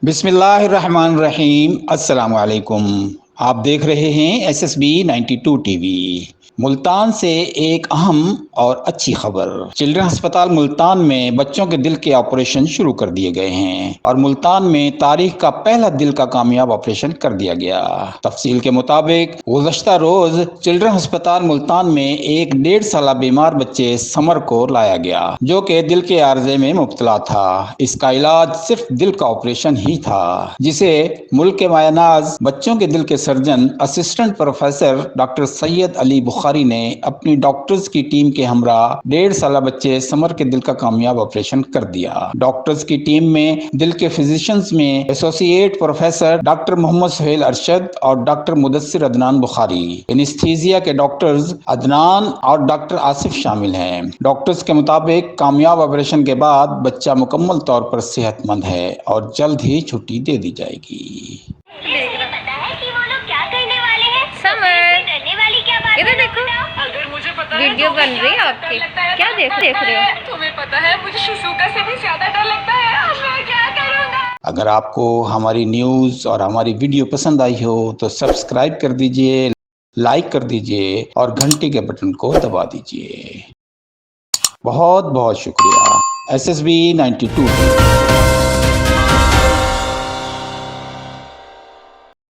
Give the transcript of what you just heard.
بسم اللہ الرحمن الرحیم۔ السلام علیکم۔ آپ دیکھ رہے ہیں SSB 92 ٹی وی۔ ملتان سے ایک اہم اور اچھی خبر۔ چلڈرن ہسپتال ملتان میں بچوں کے دل کے آپریشن شروع کر دیے گئے ہیں اور ملتان میں تاریخ کا پہلا دل کا کامیاب آپریشن کر دیا گیا۔ تفصیل کے مطابق گزشتہ روز چلڈرن ہسپتال ملتان میں ایک 1.5 سالہ بیمار بچے سمر کو لایا گیا جو کہ دل کے عارضے میں مبتلا تھا۔ اس کا علاج صرف دل کا آپریشن ہی تھا، جسے ملک کے مایہ ناز بچوں کے دل کے سرجن اسسٹنٹ پروفیسر ڈاکٹر سید علی بخاری نے اپنی ڈاکٹرز کی ٹیم کے ہمراہ 1.5 سالہ بچے سمر کے دل کا کامیاب آپریشن کر دیا۔ ڈاکٹرز کی ٹیم میں دل کے فزیشنز میں ایسوسیٹ پروفیسر ڈاکٹر محمد سہیل ارشد اور ڈاکٹر مدثر عدنان بخاری، اینستھیزیا کے ڈاکٹرز عدنان اور ڈاکٹر آصف شامل ہیں۔ ڈاکٹرز کے مطابق کامیاب آپریشن کے بعد بچہ مکمل طور پر صحت مند ہے اور جلد ہی چھٹی دے دی جائے گی۔ ادھر دیکھو، ویڈیو بن رہی ہے آپ کی، کیا دیکھ رہے ہو؟ تمہیں پتا ہے مجھے ششوکا سے بھی زیادہ ڈر لگتا ہے، اب میں کیا کروں گا؟ اگر آپ کو ہماری نیوز اور ہماری ویڈیو پسند آئی ہو تو سبسکرائب کر دیجئے، لائک کر دیجئے اور گھنٹی کے بٹن کو دبا دیجئے۔ بہت بہت شکریہ۔ SSB 92